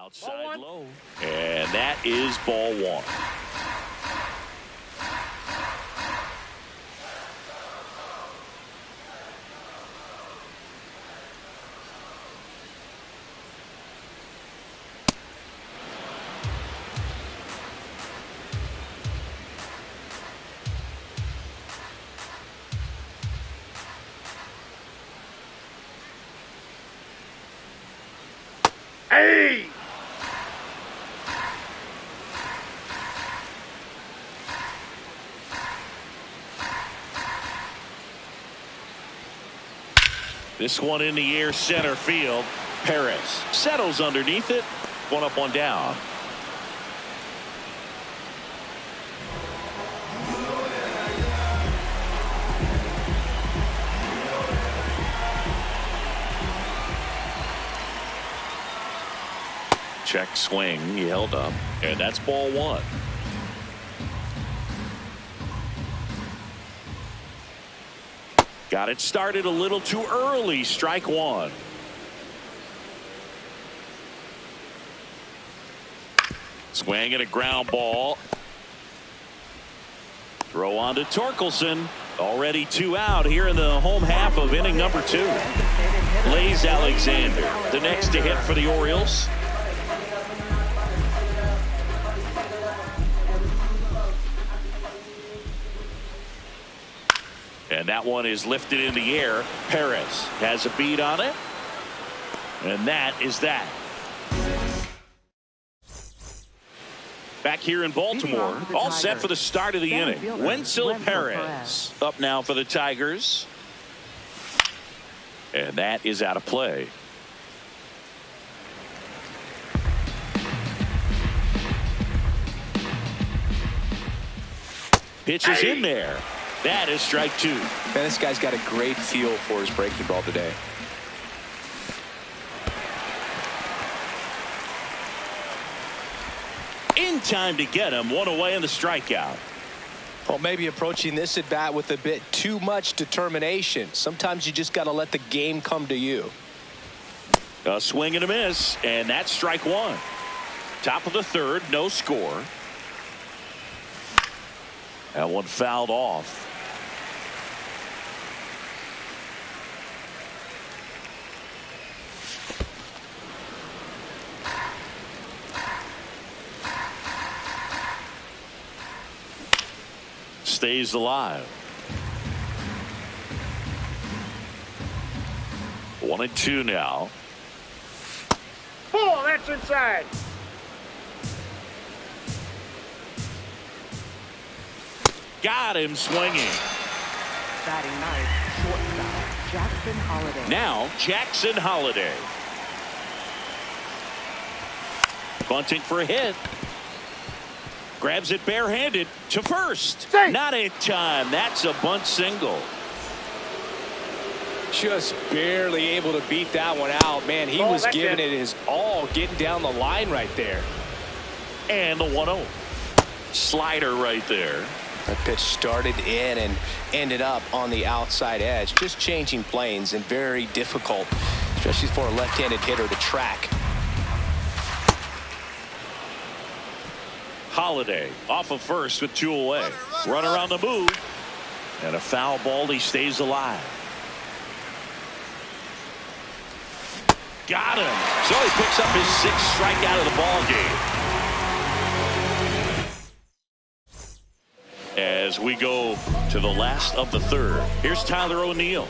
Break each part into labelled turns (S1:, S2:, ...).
S1: Outside low. And that is ball one.
S2: Hey!
S1: This one in the air, center field. Perez settles underneath it. One up, one down. Check swing. He held up. And that's ball one. Got it started a little too early. Strike one. Swing and a ground ball. Throw on to Torkelson. Already two out here in the home half of inning number two. Blaze Alexander, the next to hit for the Orioles. And that one is lifted in the air. Perez has a beat on it. And that is that. Back here in Baltimore, all set for the start of the inning. Wenceel Perez up now for the Tigers. And that is out of play. Pitch is in there. That is strike two.
S3: Man, this guy's got a great feel for his breaking ball today.
S1: In time to get him. One away in the strikeout.
S3: Well, maybe approaching this at bat with a bit too much determination. Sometimes you just got to let the game come to you.
S1: A swing and a miss, and that's strike one. Top of the third, no score. That one fouled off. Stays alive. 1-2 now.
S2: Ball, that's inside.
S1: Got him swinging.
S4: Batting ninth, shortstop Jackson Holliday.
S1: Now Jackson Holliday. Bunting for a hit. Grabs it barehanded to first. Not in time. That's a bunt single.
S3: Just barely able to beat that one out. Man, he was giving it his all, getting down the line right there.
S1: And the 1-0. Slider right there.
S3: That pitch started in and ended up on the outside edge. Just changing planes and very difficult, especially for a left-handed hitter to track.
S1: Holliday off of first with two away. Runner on the move. And a foul ball. He stays alive. Got him. So he picks up his sixth strikeout of the ball game. As we go to the last of the third. Here's Tyler O'Neill.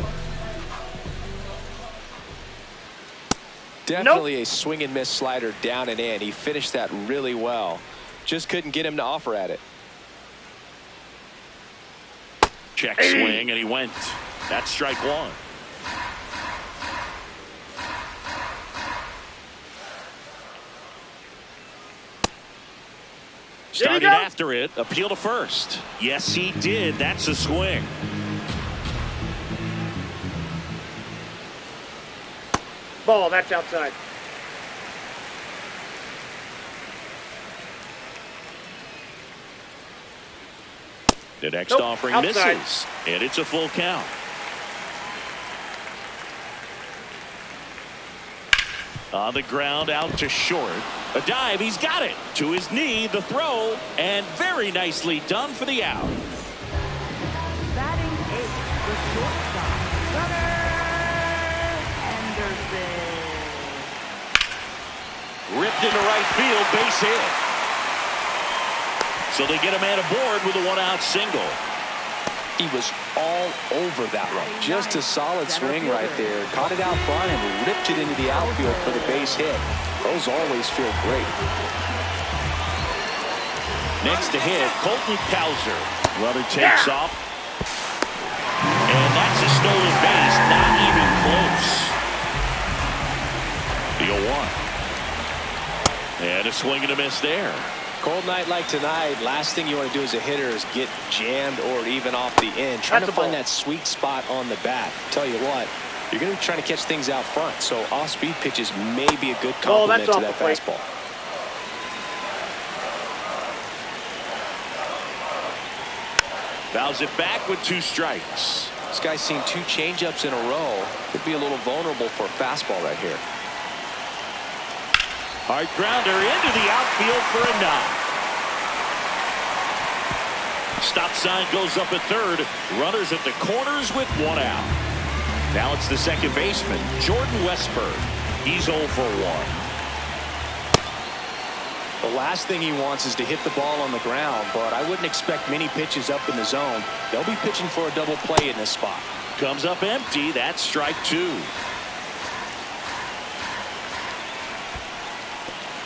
S3: Definitely a swing and miss slider down and in. He finished that really well. Just couldn't get him to offer at it.
S1: Check swing, and he went. That's strike one. Started after it. Appeal to first. Yes, he did. That's a swing.
S2: Ball, that's outside.
S1: The next offering misses, and it's a full count. On the ground, out to short. A dive, he's got it. To his knee, the throw, and very nicely done for the out.
S4: Batting eighth, the shortstop, Gunnar Henderson.
S1: Ripped into right field, base hit. So they get a man aboard with a one-out single.
S3: He was all over that one. Just a solid swing right there. Caught it out front and ripped it into the outfield for the base hit. Those always feel great.
S1: Next to hit, Colton Cowser. Runner takes off. And that's a stolen base. Not even close. The 0-1. And a swing and a miss there.
S3: Cold night like tonight, last thing you want to do as a hitter is get jammed or even off the end. Trying to find that sweet spot on the bat. Tell you what, you're going to be trying to catch things out front, so off-speed pitches may be a good complement to that fastball.
S1: Fouls it back with 2 strikes.
S3: This guy's seen 2 changeups in a row. Could be a little vulnerable for a fastball right here.
S1: Hard grounder into the outfield for a knock. Stop sign goes up at third. Runners at the corners with 1 out. Now it's the second baseman, Jordan Westburg. He's 0 for 1.
S3: The last thing he wants is to hit the ball on the ground, but I wouldn't expect many pitches up in the zone. They'll be pitching for a double play in this spot.
S1: Comes up empty. That's strike 2.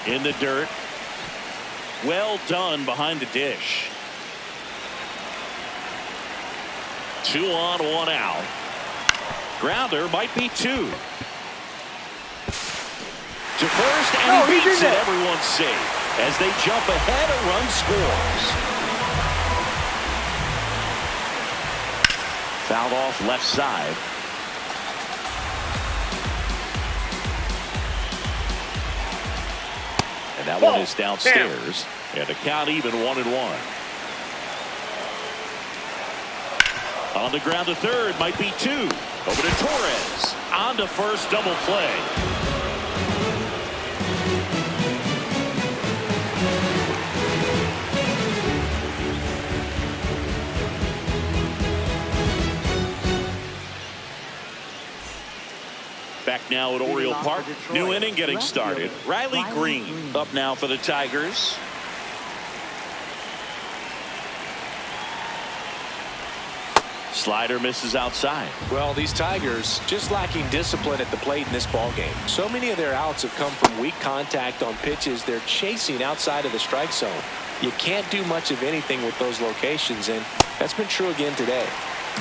S1: In the dirt. Well done behind the dish. 2 on, 1 out. Grounder might be 2. To first, and he beats it. Everyone's safe. As they jump ahead, a run scores. Fouled off left side. And that one is downstairs. And the count even 1-1. On the ground to third, might be 2. Over to Torres. On to first, double play. Back now at Oriole Park. New inning getting started. Riley Green up now for the Tigers. Slider misses outside.
S3: Well, these Tigers just lacking discipline at the plate in this ball game. So many of their outs have come from weak contact on pitches they're chasing outside of the strike zone. You can't do much of anything with those locations, and that's been true again today.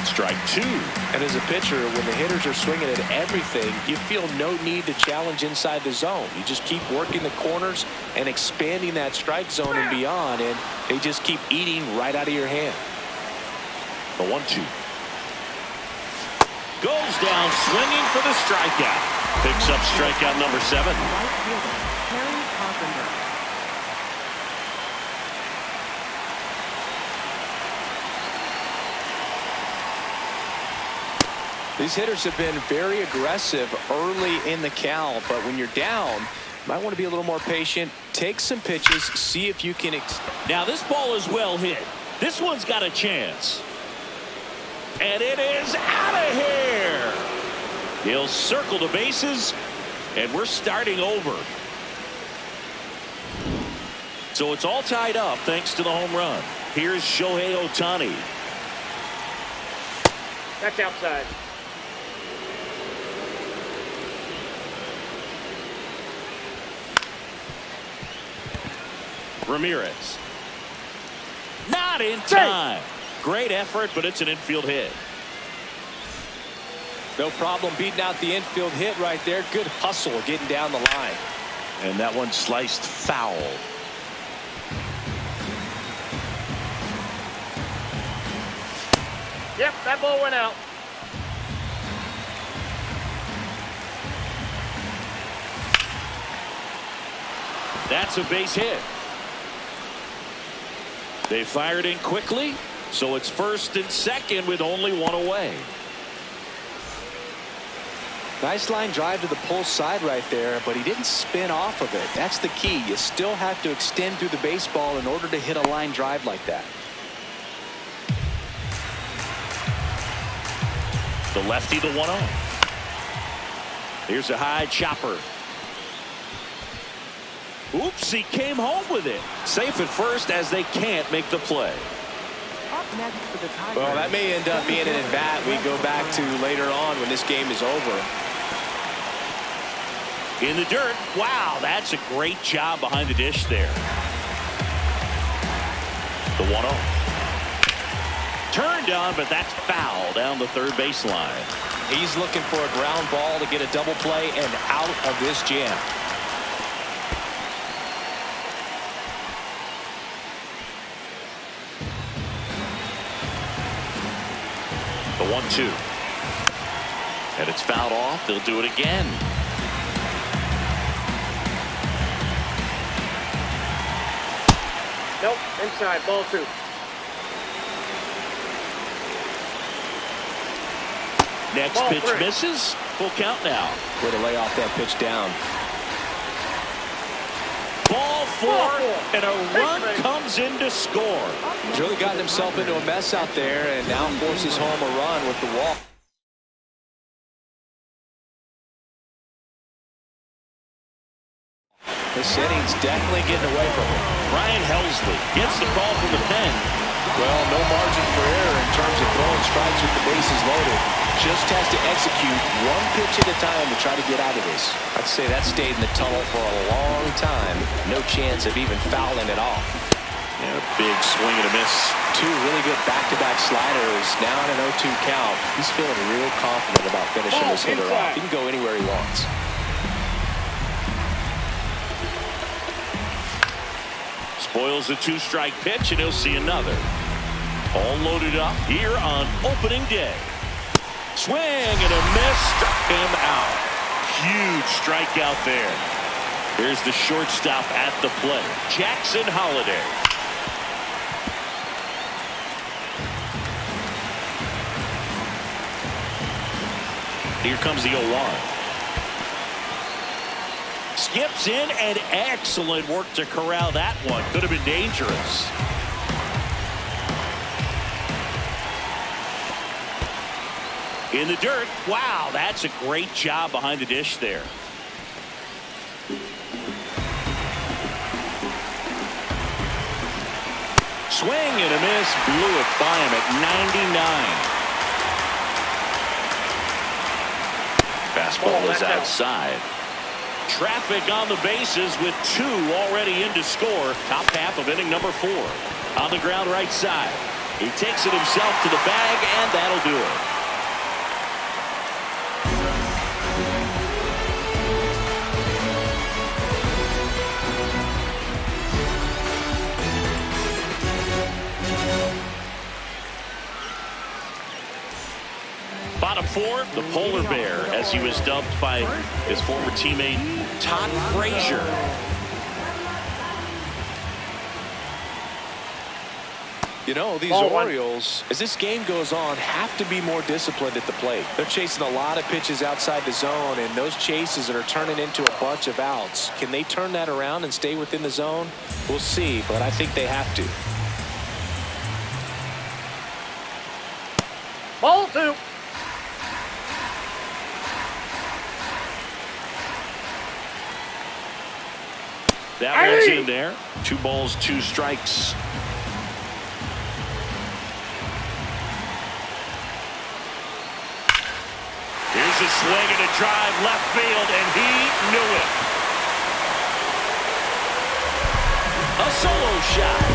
S1: Strike 2.
S3: And as a pitcher, when the hitters are swinging at everything, you feel no need to challenge inside the zone. You just keep working the corners and expanding that strike zone and beyond, and they just keep eating right out of your hand.
S1: The 1-2. Goes down swinging for the strikeout. Picks up strikeout number 7.
S4: Right fielder, Terry Carpenter.
S3: These hitters have been very aggressive early in the count, but when you're down, you might want to be a little more patient. Take some pitches, see if you can.
S1: Now this ball is well hit. This one's got a chance. And it is out of here. He'll circle the bases, and we're starting over. So it's all tied up thanks to the home run. Here's Shohei Ohtani.
S2: That's outside.
S1: Ramirez. Not in time. Great effort, but it's an infield hit.
S3: No problem beating out the infield hit right there. Good hustle getting down the line.
S1: And that one sliced foul.
S2: Yep, that ball went out.
S1: That's a base hit. They fired in quickly, so it's first and second with only 1 away.
S3: Nice line drive to the pull side right there, but he didn't spin off of it. That's the key. You still have to extend through the baseball in order to hit a line drive like that.
S1: The lefty, the 1-0. Here's a high chopper. Oops, he came home with it. Safe at first as they can't make the play.
S4: Up next for the Tigers.
S3: Well, that may end up being an at-bat we go back to later on when this game is over.
S1: In the dirt. Wow, that's a great job behind the dish there. The 1-0. Turned on, but that's foul down the third baseline.
S3: He's looking for a ground ball to get a double play and out of this jam.
S1: The 1-2. And it's fouled off. They'll do it again.
S2: Nope, inside, ball 2.
S1: Next
S2: Ball
S1: pitch
S2: 3.
S1: misses. Full count now.
S3: Way to lay off that pitch down.
S1: Ball 4, and a run comes in to score.
S3: He's really gotten himself into a mess out there and now forces home a run with the walk. This inning's definitely getting away from him.
S1: Ryan Helsley gets the call from the pen.
S3: Well, no margin for error in terms of throwing strikes with the bases loaded. Just has to execute one pitch at a time to try to get out of this. I'd say that stayed in the tunnel for a long time. No chance of even fouling it off.
S1: And a big swing and a miss.
S3: Two really good back-to-back sliders. Now in an 0-2 count. He's feeling real confident about finishing this hitter off. He can go anywhere he wants.
S1: Spoils a 2-strike pitch, and he'll see another. All loaded up here on opening day. Swing and a miss, struck him out. Huge strikeout there. Here's the shortstop at the plate, Jackson Holliday. Here comes the 0-1. Skips in, and excellent work to corral that one. Could have been dangerous. In the dirt. Wow, that's a great job behind the dish there. Swing and a miss. Blew it by him at 99. Fastball is outside. Traffic on the bases with 2 already in to score. Top half of inning number 4. On the ground right side. He takes it himself to the bag, and that'll do it. Bottom 4, the polar bear, as he was dubbed by his former teammate Todd Frazier.
S3: You know, these Orioles, as this game goes on, have to be more disciplined at the plate. They're chasing a lot of pitches outside the zone, and those chases are turning into a bunch of outs. Can they turn that around and stay within the zone? We'll see, but I think they have to.
S2: Ball 2.
S1: That one's in there. 2 balls, 2 strikes. Here's a swing and a drive left field, and he knew it. A solo shot,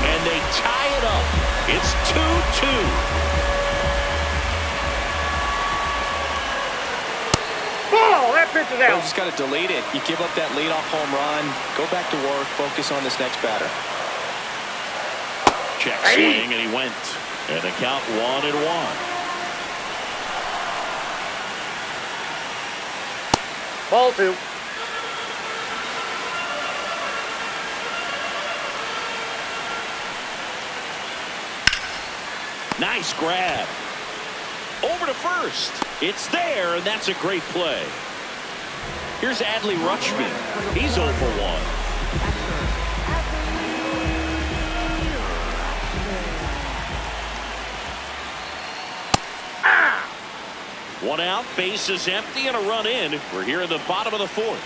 S1: and they tie it up. It's 2-2.
S2: Ball, that pitch is out.
S3: You just got to delete it. You give up that leadoff home run. Go back to work. Focus on this next batter.
S1: Check swing, and he went. And the count 1-1.
S2: Ball 2.
S1: Nice grab. Over to first. It's there, and that's a great play. Here's Adley Rutschman. He's 0 for 1. One out, base is empty, and a run in. We're here in the bottom of the 4th.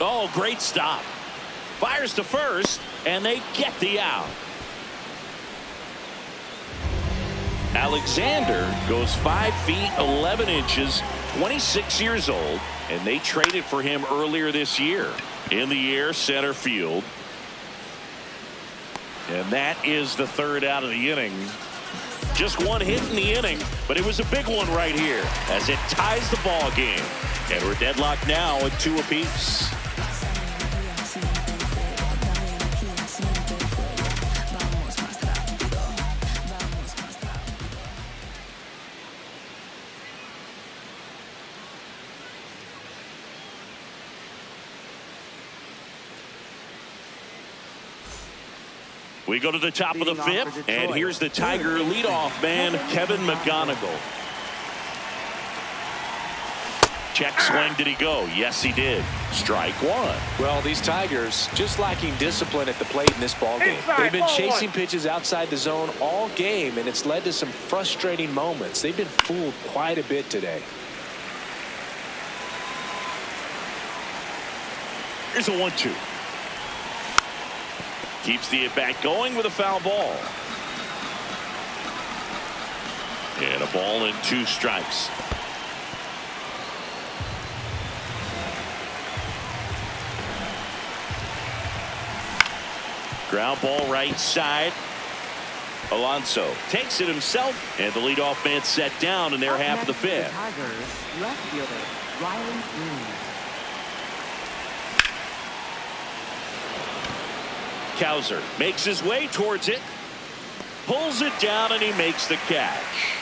S1: Oh, great stop. Fires to first, and they get the out. Alexander goes 5 feet 11 inches, 26 years old, and they traded for him earlier this year. In the air, center field. And that is the 3rd out of the inning. Just one hit in the inning, but it was a big one right here as it ties the ball game. And we're deadlocked now at 2 apiece. We go to the top of the 5th, and here's the Tiger leadoff man, Kevin McGonigal. Check swing. Did he go? Yes, he did. Strike 1.
S3: Well, these Tigers just lacking discipline at the plate in this ball game. They've been chasing pitches outside the zone all game, and it's led to some frustrating moments. They've been fooled quite a bit today.
S1: Here's a 1-2. Keeps the at-bat going with a foul ball. And a ball and 2 strikes. Ground ball right side. Alonso takes it himself, and the leadoff man set down in their half of the 5th.
S4: Tigers left fielder Riley Greene.
S1: Cowser makes his way towards it, pulls it down, and he makes the catch.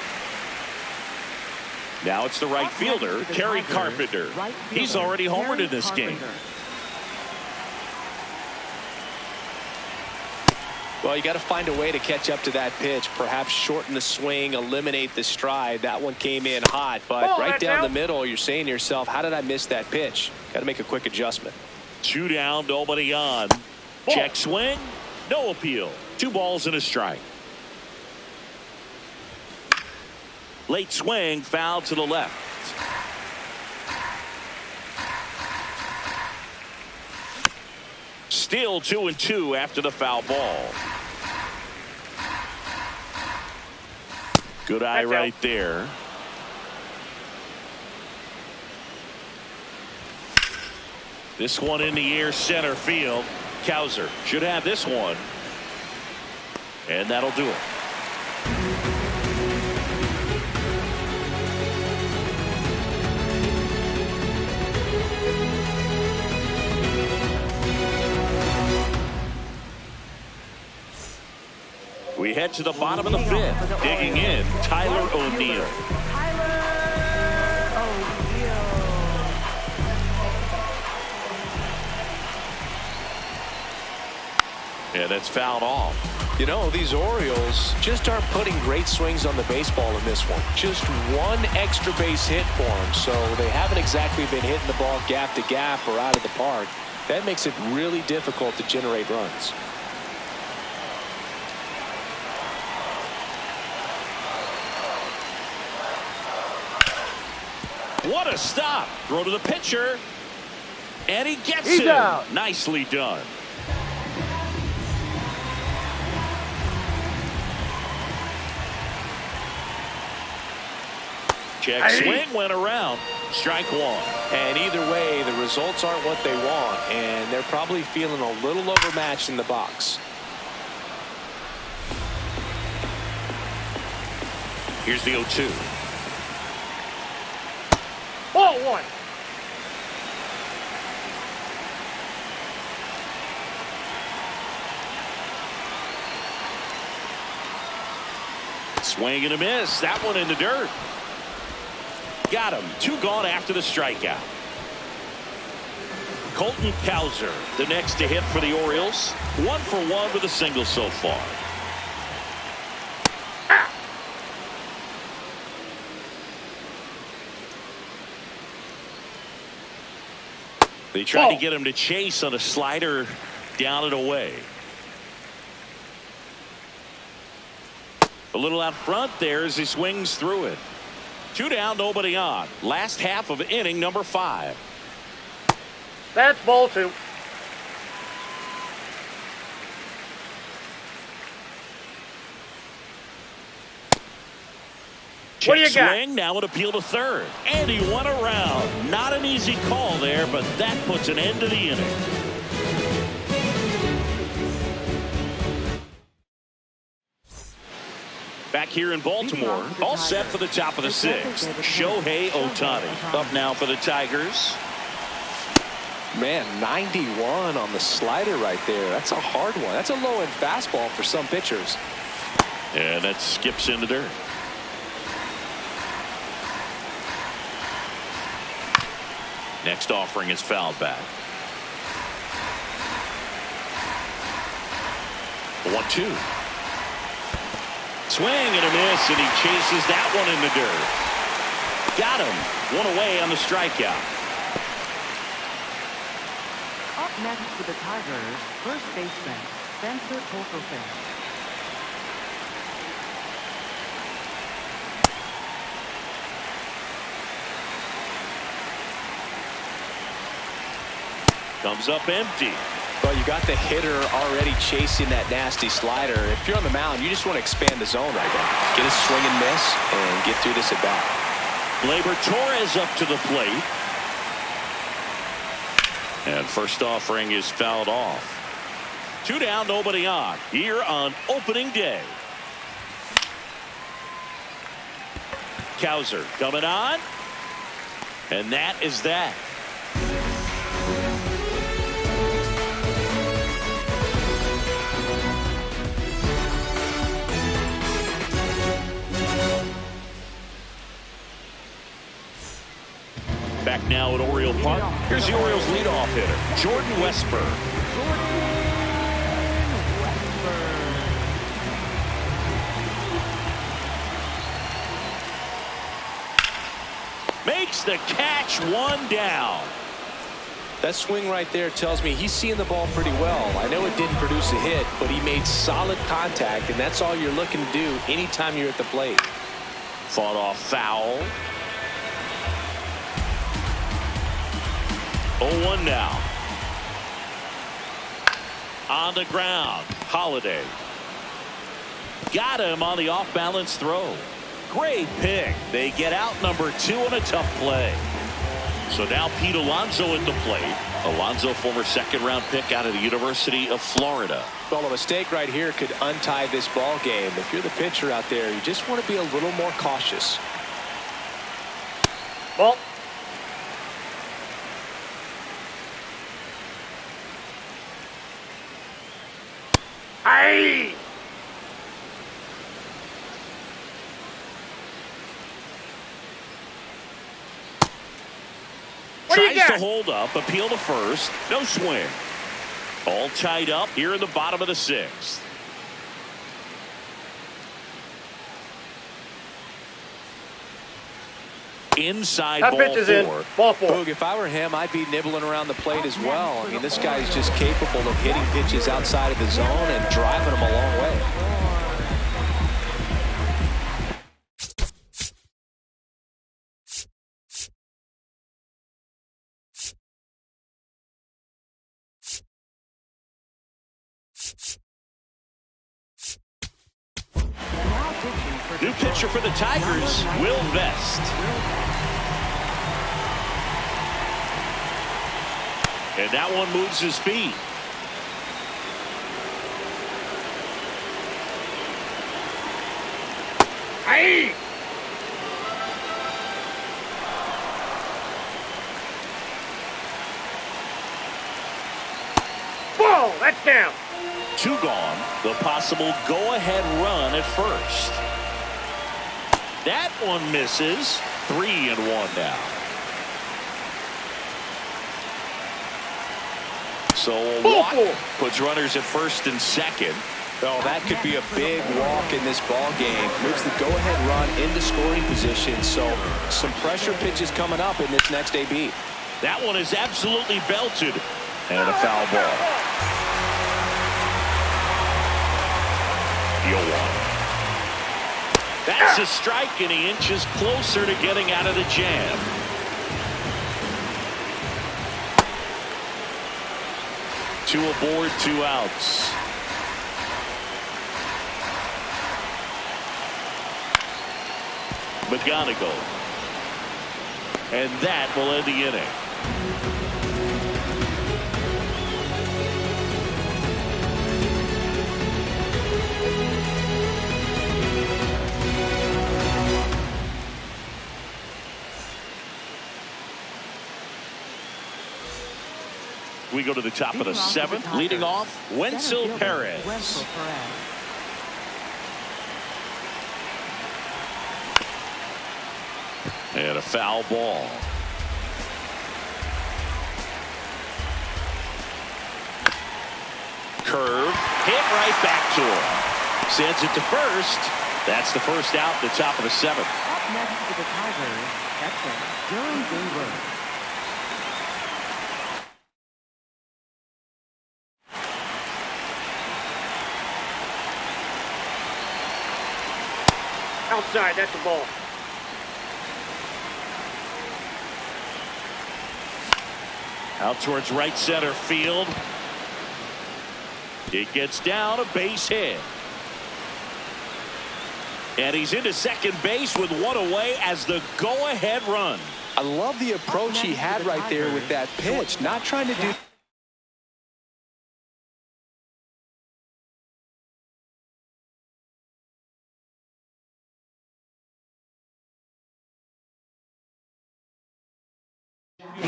S1: Now it's the right fielder, Kerry Carpenter. He's already homered in this game.
S3: Well, you got to find a way to catch up to that pitch, perhaps shorten the swing, eliminate the stride. That one came in hot, but right down the middle, you're saying to yourself, how did I miss that pitch? Got to make a quick adjustment.
S1: 2 down, nobody on. Check swing, no appeal. 2 balls and a strike. Late swing, foul to the left. Still 2-2 after the foul ball. Good eye right there. This one in the air, center field. Cowser should have this one. And that'll do it. We head to the bottom of the 5th. Digging in, Tyler O'Neill. Yeah, that's fouled off.
S3: You know, these Orioles just aren't putting great swings on the baseball in this one. Just one extra base hit for them, so they haven't exactly been hitting the ball gap to gap or out of the park. That makes it really difficult to generate runs.
S1: What a stop. Throw to the pitcher. And he gets it.
S2: Out.
S1: Nicely done. Check swing went around. Strike 1.
S3: And either way, the results aren't what they want, and they're probably feeling a little overmatched in the box.
S1: Here's the 0-2.
S2: Ball 1.
S1: Swing and a miss. That one in the dirt. Got him. 2 gone after the strikeout. Colton Cowser, the next to hit for the Orioles. 1 for 1 with a single so far. They tried to get him to chase on a slider down and away. A little out front there as he swings through it. 2 down, nobody on. Last half of inning number 5.
S2: That's ball 2. What do you got?
S1: Swing, now an appeal to third. And he went around. Not an easy call there, but that puts an end to the inning. Back here in Baltimore, all set for the top of the 6th. Shohei Ohtani up now for the Tigers.
S3: Man, 91 on the slider right there. That's a hard one. That's a low-end fastball for some pitchers.
S1: And that skips into dirt. Next offering is fouled back. 1-2. Swing and a miss, and he chases that one in the dirt. Got him. 1 away on the strikeout.
S4: Up next for the Tigers, first baseman Spencer Torkelson.
S1: Comes up empty.
S3: Well, you got the hitter already chasing that nasty slider. If you're on the mound, you just want to expand the zone right now. Get a swing and miss and get through this at bat.
S1: Gleyber Torres up to the plate. And first offering is fouled off. 2 down, nobody on. Here on opening day. Cowser coming on. And that is that. Back now at Oriole Park. Here's the Orioles leadoff hitter, Jordan Westburg. Makes the catch, 1 down.
S3: That swing right there tells me he's seeing the ball pretty well. I know it didn't produce a hit, but he made solid contact, and that's all you're looking to do anytime you're at the plate.
S1: Fought off foul. 0-1 now. On the ground, Holiday. Got him on the off-balance throw. Great pick. They get out number 2 on a tough play. So now Pete Alonso at the plate. Alonso, former 2nd-round pick out of the University of Florida.
S3: Well, a mistake right here could untie this ball game. If you're the pitcher out there, you just want to be a little more cautious.
S2: Ball. Hey!
S1: Tries to hold up, appeal to first, no swing. All tied up here in the bottom of the 6th. Inside
S2: that
S1: ball
S2: pitch is
S1: 4.
S2: in. Ball 4.
S3: Boog, if I were him, I'd be nibbling around the plate as well. I mean, this guy's just capable of hitting pitches outside of the zone and driving them a long way.
S1: New pitcher for the Tigers, Will Vest. And that one moves his feet.
S2: Hey! Ball! That's down.
S1: 2 gone. The possible go-ahead run at first. That one misses. 3-1 now. So a walk puts runners at first and second.
S3: Oh, that could be a big walk in this ball game. Moves the go-ahead run into scoring position. So some pressure pitches coming up in this next AB.
S1: That one is absolutely belted. And a foul ball. 0-1. That's a strike, and he inches closer to getting out of the jam. Two aboard, 2 outs. McGonigal. And that will end the inning. We go to the top of the 7th. Leading off, Wenceel Perez. And a foul ball. Curve. Hit right back to him. Sends it to first. That's the first out, the top of the 7th.
S4: Up next for the Tigers, catcher Dylan Gabriel.
S2: Outside, that's the ball.
S1: Out towards right center field. It gets down, a base hit. And he's into second base with 1 away as the go-ahead run.
S3: I love the approach he had right there with that pitch. Not trying to do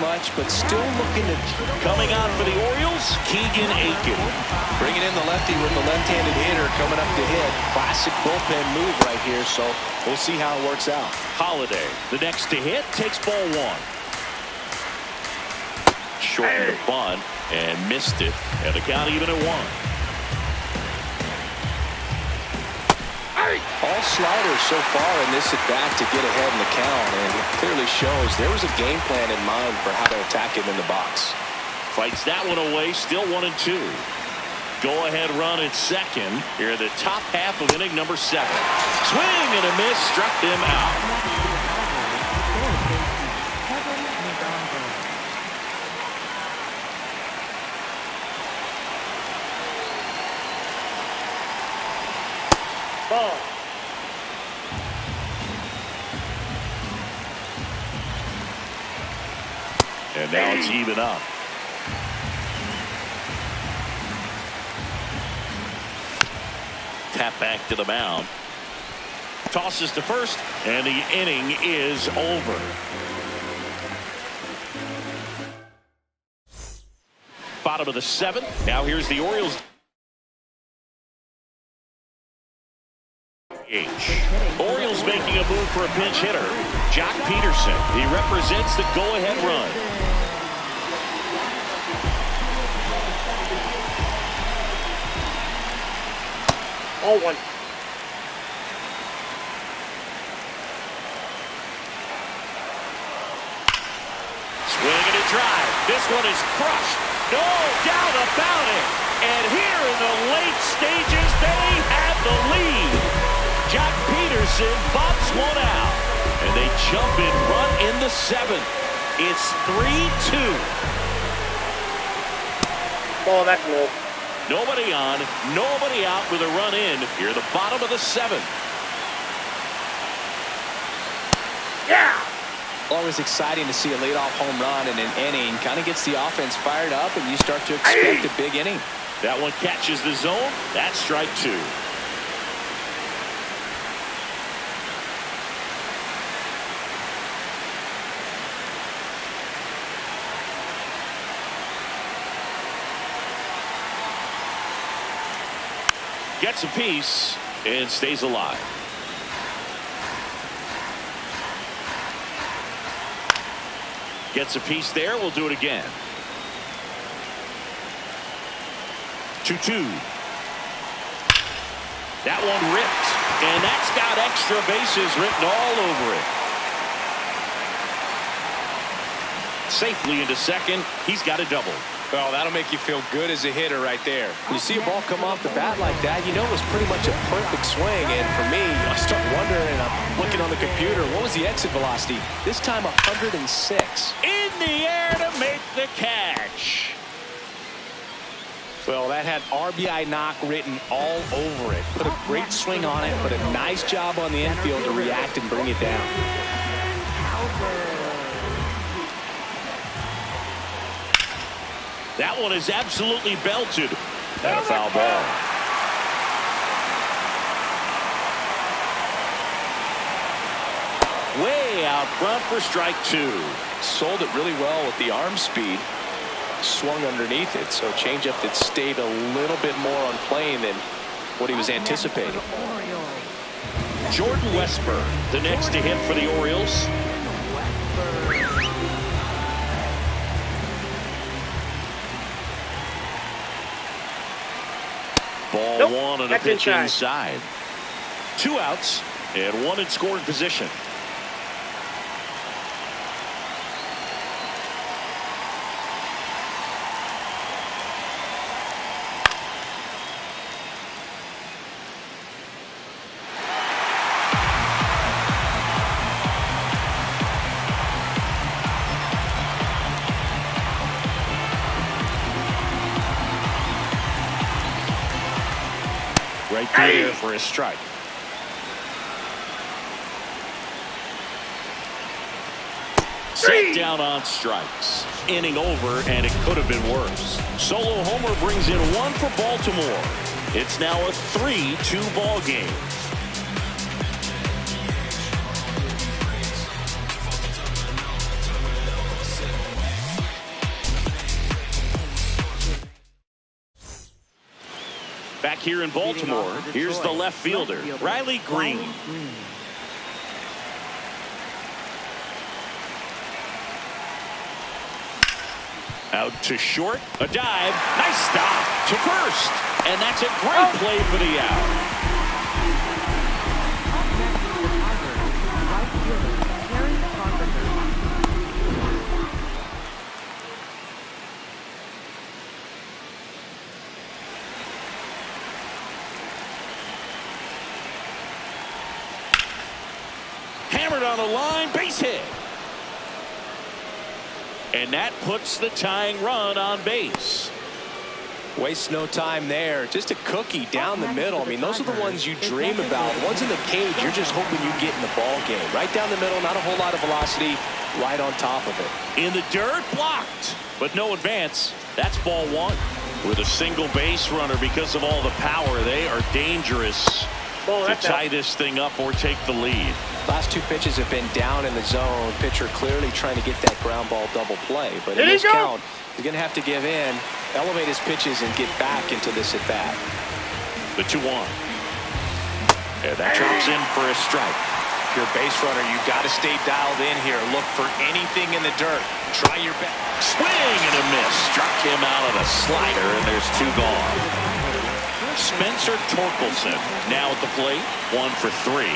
S3: much, but still looking to.
S1: Coming on for the Orioles, Keegan Akin.
S3: Bringing in the lefty with the left-handed hitter coming up to hit. Classic bullpen move right here, so we'll see how it works out.
S1: Holiday, the next to hit, takes ball 1. Shortened the bunt and missed it, and the count even at 1.
S3: All sliders so far in this at-bat to get ahead in the count, and it clearly shows there was a game plan in mind for how to attack him in the box.
S1: Fights that one away, still 1-2. Go-ahead run at second here in the top half of inning number 7. Swing and a miss, struck him out.
S2: Ball.
S1: And now it's even up. Tap back to the mound. Tosses to first, and the inning is over. Bottom of the 7th. Now here's the Orioles. Orioles making a move for a pinch hitter. Jock Peterson. He represents the go-ahead run.
S2: All 1.
S1: Swing and a drive. This one is crushed. No doubt about it. And here in the late stages, they have the lead. Jock Peterson bops one out. And they jump in run in the 7th. It's 3-2.
S2: Ball, that's low.
S1: Nobody on, nobody out with a run in here at the bottom of the 7th.
S2: Yeah!
S3: Always exciting to see a leadoff home run in an inning. Kind of gets the offense fired up, and you start to expect a big inning.
S1: That one catches the zone. That's strike 2. Gets a piece and stays alive. Gets a piece there. We'll do it again. 2-2. That one ripped, and that's got extra bases written all over it. Safely into second. He's got a double.
S3: Well, that'll make you feel good as a hitter right there. When you see a ball come off the bat like that, you know it was pretty much a perfect swing. And for me, I start wondering, and I'm looking on the computer, what was the exit velocity? This time 106.
S1: In the air to make the catch.
S3: Well, that had RBI knock written all over it. Put a great swing on it, but a nice job on the infield to react and bring it down.
S1: That one is absolutely belted. And a foul ball. Way out front for strike two.
S3: Sold it really well with the arm speed. Swung underneath it, so changeup that stayed a little bit more on plane than what he was anticipating.
S1: Jordan Westburg, the next to hit for the Orioles. Ball one and a pitch inside. 2 outs and 1 in scoring position. Right there for a strike. Set down on strikes. Inning over, and it could have been worse. Solo homer brings in 1 for Baltimore. It's now a 3-2 ball game. Back here in Baltimore, here's the left fielder, Riley Green. Out to short, a dive, nice stop to first, and that's a great play for the out. Hammered on the line, base hit. And that puts the tying run on base.
S3: Waste no time there. Just a cookie down the middle. I mean, those are the ones you dream about. Ones in the cage, you're just hoping you get in the ball game. Right down the middle, not a whole lot of velocity, right on top of it.
S1: In the dirt, blocked, but no advance. That's ball 1. With a single base runner, because of all the power, they are dangerous to tie this thing up or take the lead.
S3: Last 2 pitches have been down in the zone. Pitcher clearly trying to get that ground ball double play. But in this count, he's going to have to give in, elevate his pitches, and get back into this at bat.
S1: The 2-1. And that drops in for a strike.
S3: If you're a base runner, you've got to stay dialed in here. Look for anything in the dirt. Try your best.
S1: Swing and a miss. Struck him out of a slider, and there's 2 gone. Spencer Torkelson now at the plate. 1 for 3.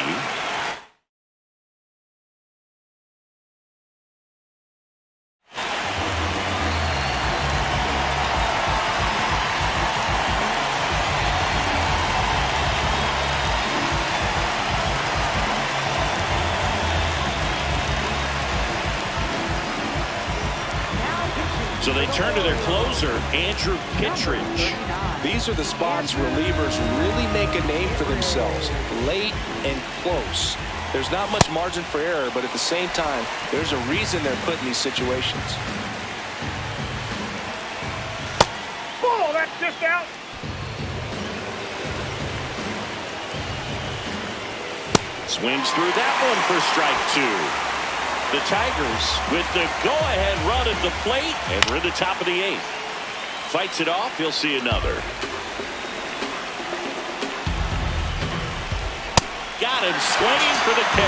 S1: So they turn to their closer, Andrew Kittredge.
S3: These are the spots relievers really make a name for themselves. Late and close. There's not much margin for error, but at the same time, there's a reason they're put in these situations.
S2: Oh, that's just out.
S1: Swings through that one for strike 2. The Tigers with the go-ahead run at the plate, and we're at the top of the 8th. Fights it off, he'll see another. Got him swinging for the K.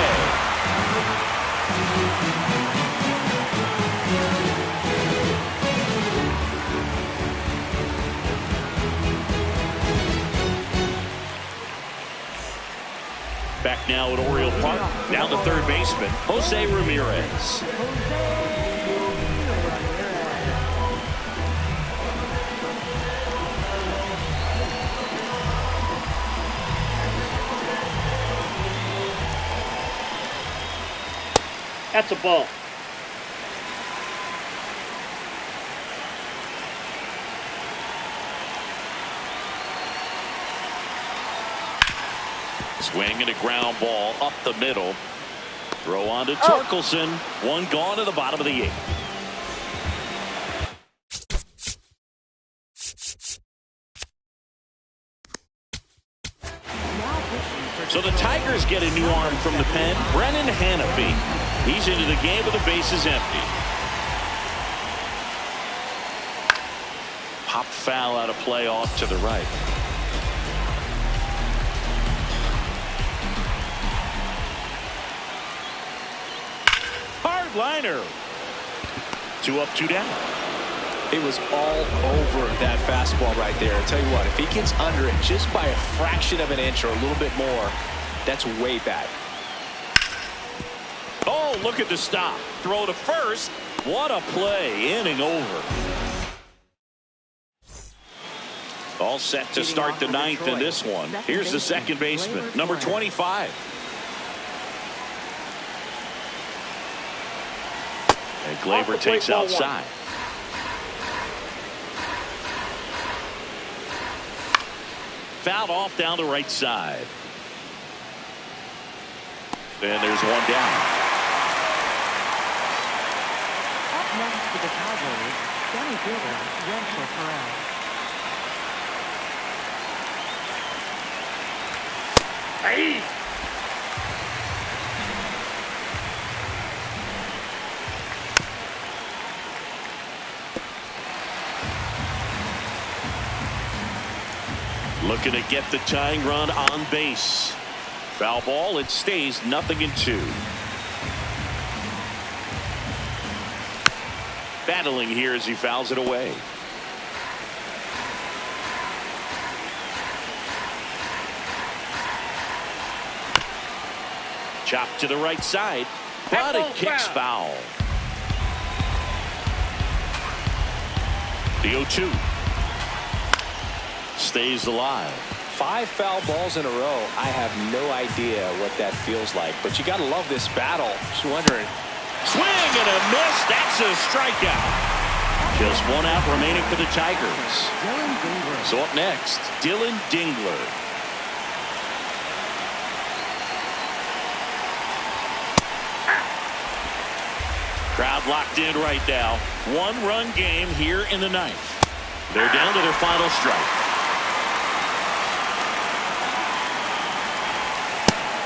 S1: Back now at Oriole Park. Now the third baseman, Jose Ramirez.
S2: That's a ball.
S1: Swing and a ground ball up the middle. Throw on to Torkelson. One gone to the bottom of the 8th. So the Tigers get a new arm from the pen, Brennan Hanafy. He's into the game with the bases empty. Pop foul out of play off to the right. Hard liner. 2 up, 2 down.
S3: It was all over that fastball right there. I'll tell you what, if he gets under it just by a fraction of an inch or a little bit more, that's way back.
S1: Oh, look at the stop. Throw to first. What a play. Inning over. All set to start the 9th in this one. Here's the second baseman, number 25. And Gleyber takes outside. Fouled off down the right side. And there's one down.
S4: Up next for the Cowboys, center fielder Renshaw Perez.
S2: Hey!
S1: Looking to get the tying run on base. Foul ball. It stays 0-2. Battling here as he fouls it away. Chopped to the right side, but it kicks foul. The 0-2 stays alive.
S3: 5 foul balls in a row. I have no idea what that feels like, but you got to love this battle. Just wondering.
S1: Swing and a miss. That's a strikeout. Just 1 out remaining for the Tigers. So up next, Dylan Dingler. Crowd locked in right now. 1-run game here in the 9th. They're down to their final strike.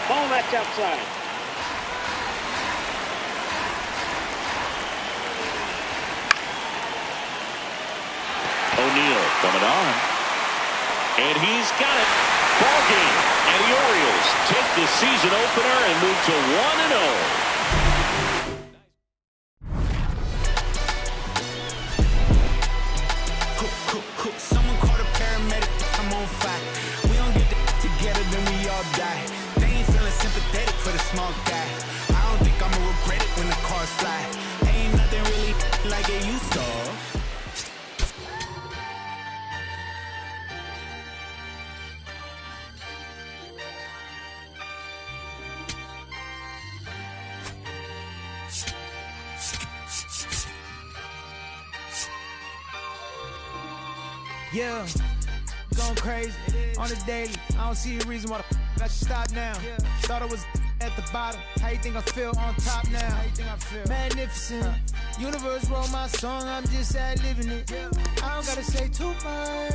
S2: Ball, that's outside.
S1: O'Neill coming on. And he's got it. Ball game. And the Orioles take the season opener and move to 1-0.
S5: Someone call the paramedic. I'm on fire. We don't get together, then we all die. They ain't feeling sympathetic for the small guy. I don't think I'ma regret it when the cars fly. Ain't nothing really like it used to.
S6: Yeah, going crazy on the daily. I don't see a reason why the I should stop now. Thought I was at the bottom. How you think I feel on top now? How you think I feel? Magnificent. Universe wrote my song. I'm just ad-libbing it. I don't gotta say too much.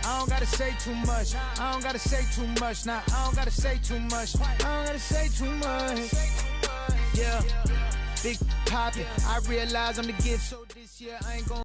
S6: I don't gotta say too much. I don't gotta say too much. Nah, I don't gotta say too much. I don't gotta say too much. Yeah, big poppin'. I realize I'm the gift, so this year I ain't gon'